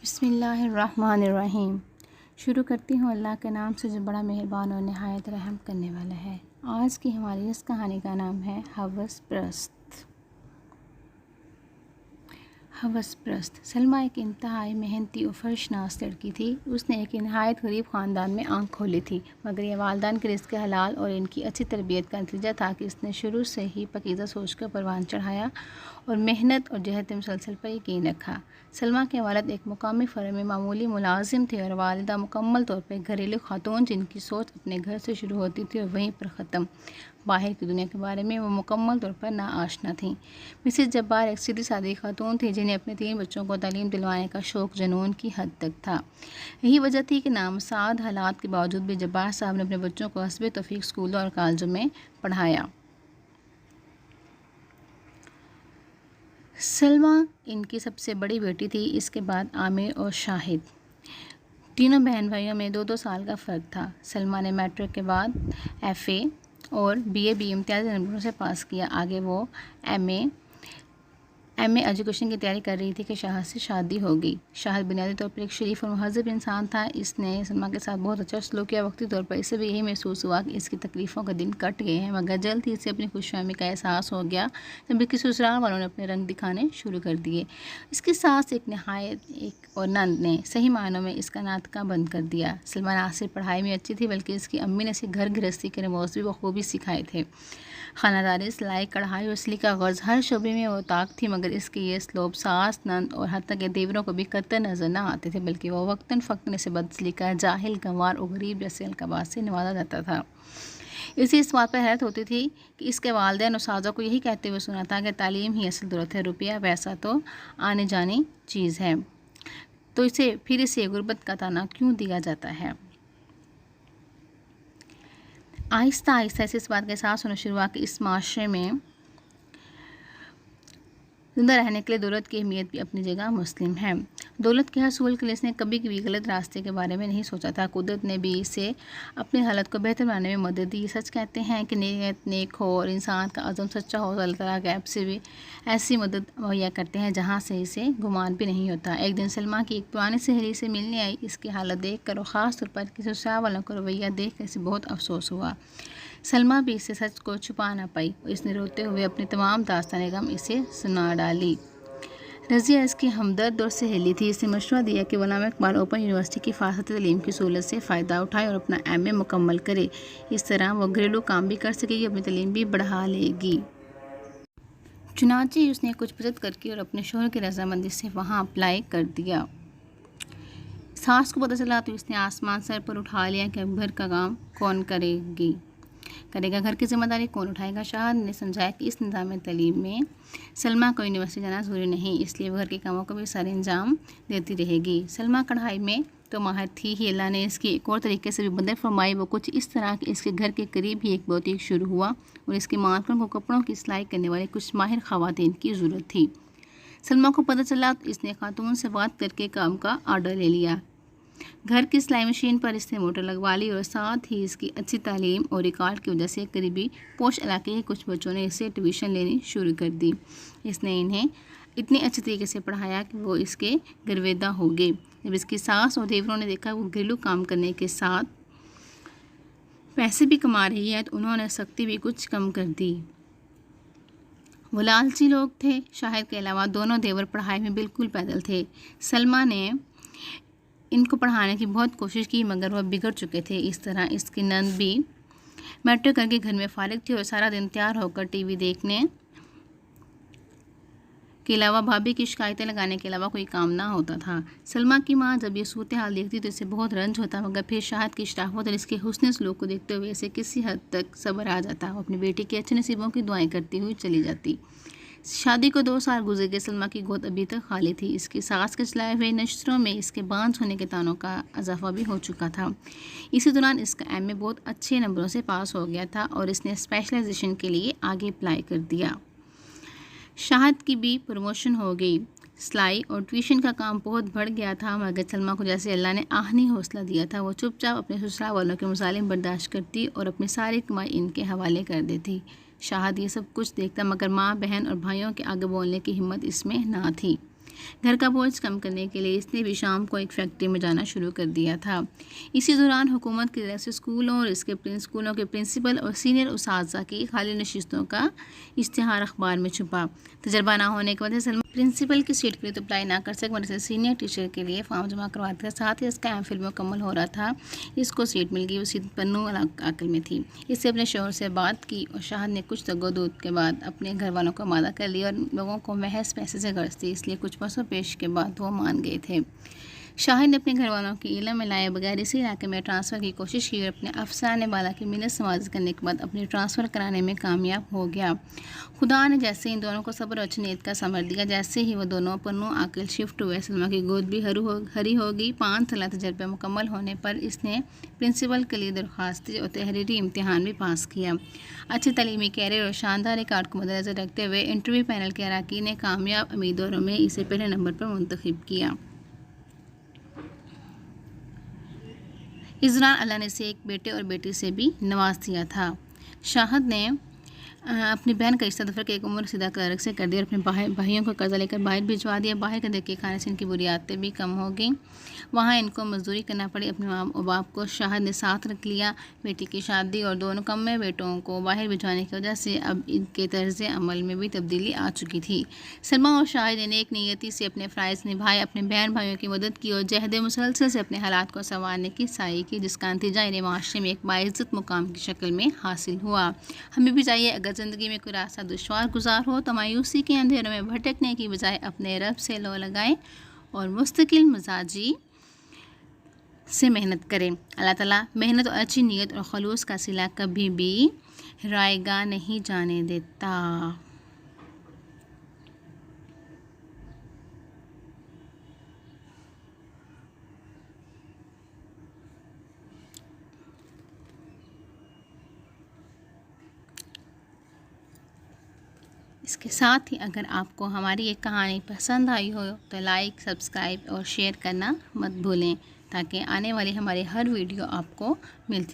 بسم اللہ الرحمن الرحیم۔ شروع کرتی ہوں اللہ کے نام سے جو بڑا مہربان اور نہایت رحم کرنے والا ہے۔ آج کی ہماری اس کہانی کا نام ہے ہوس پرست۔ ہوس پرست سلمیٰ ایک انتہائی محنتی اور فرشناس لڑکی تھی۔ اس نے ایک نہایت غریب خاندان میں آنکھ کھولی تھی، مگر یہ والدین کے رزق حلال اور ان کی اچھی تربیت کا نتیجہ تھا کہ اس نے شروع سے ہی پاکیزہ سوچ کا پروان چڑھایا اور محنت اور جہد مسلسل پر یقین رکھا۔ سلمیٰ کے والد ایک مقامی فرم میں معمولی ملازم تھے اور والدہ مکمل طور پر گھریلو خاتون جن کی سوچ اپنے گھر سے شروع ہوتی تھی اور وہیں پر ختم۔ باہر کی دنیا کے بارے میں وہ مکمل طور پر ناآشنا تھیں۔ مسز جبار ایک سیدھی سادی خاتون تھی جنہیں اپنے 3 بچوں کو تعلیم دلوانے کا شوق جنون کی حد تک تھا۔ یہی وجہ تھی کہ نامساعد حالات کے باوجود بھی جبار صاحب نے اپنے بچوں کو حسب توفیق اسکولوں اور کالجوں میں پڑھایا۔ سلمیٰ ان کی سب سے بڑی بیٹی تھی، اس کے بعد عامر اور شاہد۔ تینوں بہن بھائیوں میں 2 سال کا فرق تھا۔ سلمیٰ نے میٹرک کے بعد FA اور BA بھی امتیازی نمبروں سے پاس کیا۔ آگے وہ MA ایجوکیشن کی تیاری کر رہی تھی کہ شاہد سے شادی ہو گئی۔ شاہد بنیادی طور پر ایک شریف اور مہذب انسان تھا۔ اس نے سلمیٰ کے ساتھ بہت اچھا سلوک کیا۔ وقتی طور پر اسے بھی یہی محسوس ہوا کہ اس کی تکلیفوں کا دن کٹ گئے ہیں، مگر جلد ہی اسے اپنی خوش فہمی کا احساس ہو گیا جب اس کے سسرال والوں نے اپنے رنگ دکھانے شروع کر دیے۔ اس کی ساس اور نند نے صحیح معنوں میں اس کا ناطقہ بند کر دیا۔ سلمیٰ نہ صرف پڑھائی میں اچھی تھی بلکہ اس کی امی نے اسے گھر گرہستی کے رموز بھی بخوبی سکھائے تھے۔ خانہ داری، سلائی کڑھائی اور سلیقہ غرض ہر شعبے میں وہ طاق تھی، مگر اس کے یہ اسلوب ساس، نند اور حتیٰ کہ دیوروں کو بھی قطعاً نظر نہ آتے تھے، بلکہ وہ وقتاً فوقتاً اسے بد سلیقہ، جاہل، گنوار اور غریب جیسے القابات سے نوازا جاتا تھا۔ اسے اس بات پر حیرت ہوتی تھی کہ اس کے والدین اور اساتذہ کو یہی کہتے ہوئے سنا تھا کہ تعلیم ہی اصل دولت ہے، روپیہ پیسہ تو آنے جانی چیز ہے، تو اسے غربت کا طعنہ کیوں دیا جاتا ہے۔ آہستہ آہستہ اسے اس بات کا احساس ہونا شروع ہوا کہ اس معاشرے میں زندہ رہنے کے لیے دولت کی اہمیت بھی اپنی جگہ مسلم ہے۔ دولت کے حصول کے لیے اس نے کبھی بھی غلط راستے کے بارے میں نہیں سوچا تھا۔ قدرت نے بھی اسے اپنی حالت کو بہتر بنانے میں مدد دی۔ سچ کہتے ہیں کہ نیت نیک ہو اور انسان کا عزم سچا ہو تو اللہ تعالیٰ غیب سے بھی ایسی مدد مہیا کرتے ہیں جہاں سے اسے گمان بھی نہیں ہوتا۔ ایک دن سلمیٰ کی ایک پرانی سہیلی سے ملنے آئی۔ اس کی حالت دیکھ کر اور خاص طور پر اس کے سسرال والوں کا رویہ دیکھ کر اسے بہت افسوس ہوا۔ سلمیٰ بھی اس سے سچ کو چھپا نہ پائی اور اس نے روتے ہوئے اپنی تمام داستان غم اسے سنا ڈالی۔ رضیہ اس کی ہمدرد اور سہیلی تھی۔ اس نے مشورہ دیا کہ وہ علامہ اقبال اوپن یونیورسٹی کی فاصلاتی تعلیم کی سہولت سے فائدہ اٹھائے اور اپنا MA مکمل کرے۔ اس طرح وہ گھریلو کام بھی کر سکے گی، اپنی تعلیم بھی بڑھا لے گی۔ چنانچہ اس نے کچھ بچت کر کے اور اپنے شوہر کی رضامندی سے وہاں اپلائی کر دیا۔ ساس کو پتہ چلا تو اس نے آسمان سر پر اٹھا لیا کہ اب گھر کا کام کون کرے گا، گھر کی ذمہ داری کون اٹھائے گا۔ شاہد نے سمجھایا کہ اس نظام تعلیم میں سلمیٰ کو یونیورسٹی جانا ضروری نہیں، اس لیے وہ گھر کے کاموں کو بھی سر انجام دیتی رہے گی۔ سلمیٰ کڑھائی میں تو ماہر تھی ہی، اللہ نے اس کی ایک اور طریقے سے بھی مدد فرمائی۔ وہ کچھ اس طرح کہ اس کے گھر کے قریب ہی ایک بوتیک شروع ہوا اور اس کی مالکن کو کپڑوں کی سلائی کرنے والے کچھ ماہر خواتین کی ضرورت تھی۔ سلمیٰ کو پتہ چلا تو اس نے خاتون سے بات کر کے کام کا آرڈر لے لیا۔ گھر کی سلائی مشین پر اس نے موٹر لگوا لی اور ساتھ ہی اس کی اچھی تعلیم اور ریکارڈ کی وجہ سے قریبی پوش علاقے کے کچھ بچوں نے اسے ٹیوشن لینی شروع کر دی۔ اس نے انہیں اتنے اچھے طریقے سے پڑھایا کہ وہ اس کے گرویدہ ہو گئے۔ جب اس کی ساس اور دیوروں نے دیکھا وہ گھریلو کام کرنے کے ساتھ پیسے بھی کما رہی ہے تو انہوں نے سختی بھی کچھ کم کر دی۔ وہ لالچی لوگ تھے۔ شاہد کے علاوہ دونوں دیور پڑھائی میں بالکل پیدل تھے۔ سلمیٰ نے ان کو پڑھانے کی بہت کوشش کی مگر وہ بگڑ چکے تھے۔ اس طرح اس کی نند بھی میٹرک کر کے گھر میں فارغ تھی اور سارا دن تیار ہو کر TV دیکھنے کے علاوہ بھابھی کی شکایتیں لگانے کے علاوہ کوئی کام نہ ہوتا تھا۔ سلمیٰ کی ماں جب یہ صورتحال دیکھتی تو اسے بہت رنج ہوتا، مگر پھر شاہد کی شرافت اور اس کے حسن سلوک کو دیکھتے ہوئے اسے کسی حد تک صبر آ جاتا۔ وہ اپنی بیٹی کے اچھے نصیبوں کی دعائیں کرتی ہوئی چلی جاتی۔ شادی کو 2 سال گزر گئے۔ سلمیٰ کی گود ابھی تک خالی تھی۔ اس کی ساس کے چلائے ہوئے نشستوں میں اس کے بانجھ ہونے کے طعنوں کا اضافہ بھی ہو چکا تھا۔ اسی دوران اس کا MA بہت اچھے نمبروں سے پاس ہو گیا تھا اور اس نے اسپیشلائزیشن کے لیے آگے اپلائی کر دیا۔ شاہد کی بھی پروموشن ہو گئی۔ سلائی اور ٹیوشن کا کام بہت بڑھ گیا تھا، مگر سلمیٰ کو جیسے اللہ نے آہنی حوصلہ دیا تھا، وہ چپ چاپ اپنے سسرال والوں کے مظالم برداشت کرتی اور اپنی ساری کمائی ان کے حوالے کر دیتی۔ شاہد یہ سب کچھ دیکھتا، مگر ماں، بہن اور بھائیوں کے آگے بولنے کی ہمت اس میں نہ تھی۔ گھر کا بوجھ کم کرنے کے لیے اس نے بھی شام کو ایک فیکٹری میں جانا شروع کر دیا تھا۔ اسی دوران حکومت کی طرف سے اسکولوں اور اسکولوں کے پرنسپل اور سینئر اساتذہ کی خالی نشستوں کا اشتہار اخبار میں چھپا۔ تجربہ نہ ہونے کی وجہ سے پرنسپل کی سیٹ کے لیے تو اپلائی نہ کر سکے، وجہ سے سینئر ٹیچر کے لیے فارم جمع کرواتے تھے۔ ساتھ ہی اس کا ایم فل مکمل ہو رہا تھا، اس کو سیٹ مل گئی، اسی پنو عقل میں تھی۔ اس سے اپنے شوہر سے بات کی اور شاہد نے کچھ تگودود کے بعد اپنے گھر والوں کو آمادہ کر لیا اور لوگوں کو محض پیسے سے غرض تھی، اس لیے کچھ پس و پیش کے بعد وہ مان گئے تھے۔ شاہد نے اپنے گھر والوں کی علم میں لائے بغیر اسی علاقے میں ٹرانسفر کی کوشش کی اور اپنے افسران بالا کی منت سماعت کرنے کے بعد اپنی ٹرانسفر کرانے میں کامیاب ہو گیا۔ خدا نے جیسے ان دونوں کو صبر اور اچھی نیت کا ثمر دیا، جیسے ہی وہ دونوں پنو عاقل شفٹ ہوئے، سلمیٰ کی گود بھی ہری ہو گئی۔ 5 سالہ تجربے مکمل ہونے پر اس نے پرنسپل کے لیے درخواست دی اور تحریری امتحان بھی پاس کیا۔ اچھے تعلیمی کیریئر اور شاندار ریکارڈ کو مدنظر رکھتے ہوئے انٹرویو پینل کے اراکین نے کامیاب امیدواروں میں اسے پہلے نمبر پر منتخب کیا۔ اس دوران اللہ نے اسے ایک بیٹے اور بیٹی سے بھی نواز دیا تھا۔ شاہد نے اپنی بہن کا رشتہ دفتر کے ایک عمر رسیدہ کلرک سے کر دیا اور اپنے بھائیوں کو قرضہ لے کر باہر بھجوا دیا۔ باہر کے دھکے کھانے سے ان کی بری عادتیں بھی کم ہو گئیں، وہاں ان کو مزدوری کرنا پڑی۔ اپنے ماں اور باپ کو شاہد نے ساتھ رکھ لیا۔ بیٹی کی شادی اور 2 نکمے بیٹوں کو باہر بھجوانے کی وجہ سے اب ان کے طرز عمل میں بھی تبدیلی آ چکی تھی۔ سلمیٰ اور شاہد نے نیک نیتی سے اپنے فرائض نبھائے، اپنے بہن بھائیوں کی مدد کی اور جہد مسلسل سے اپنے حالات کو سنوارنے کی سعی کی، جس کا نتیجہ انہیں معاشرے میں ایک باعزت مقام کی شکل میں حاصل ہوا۔ ہمیں بھی چاہیے اگر زندگی میں کوئی راستہ دشوار گزار ہو تو مایوسی کے اندھیروں میں بھٹکنے کی بجائے اپنے رب سے لو لگائیں اور مستقل مزاجی سے محنت کریں۔ اللہ تعالیٰ محنت اور اچھی نیت اور خلوص کا صلہ کبھی بھی رائیگاں نہیں جانے دیتا۔ اس کے ساتھ ہی اگر آپ کو ہماری یہ کہانی پسند آئی ہو تو لائک، سبسکرائب اور شیئر کرنا مت بھولیں، تاکہ آنے والی ہماری ہر ویڈیو آپ کو ملتی رہے۔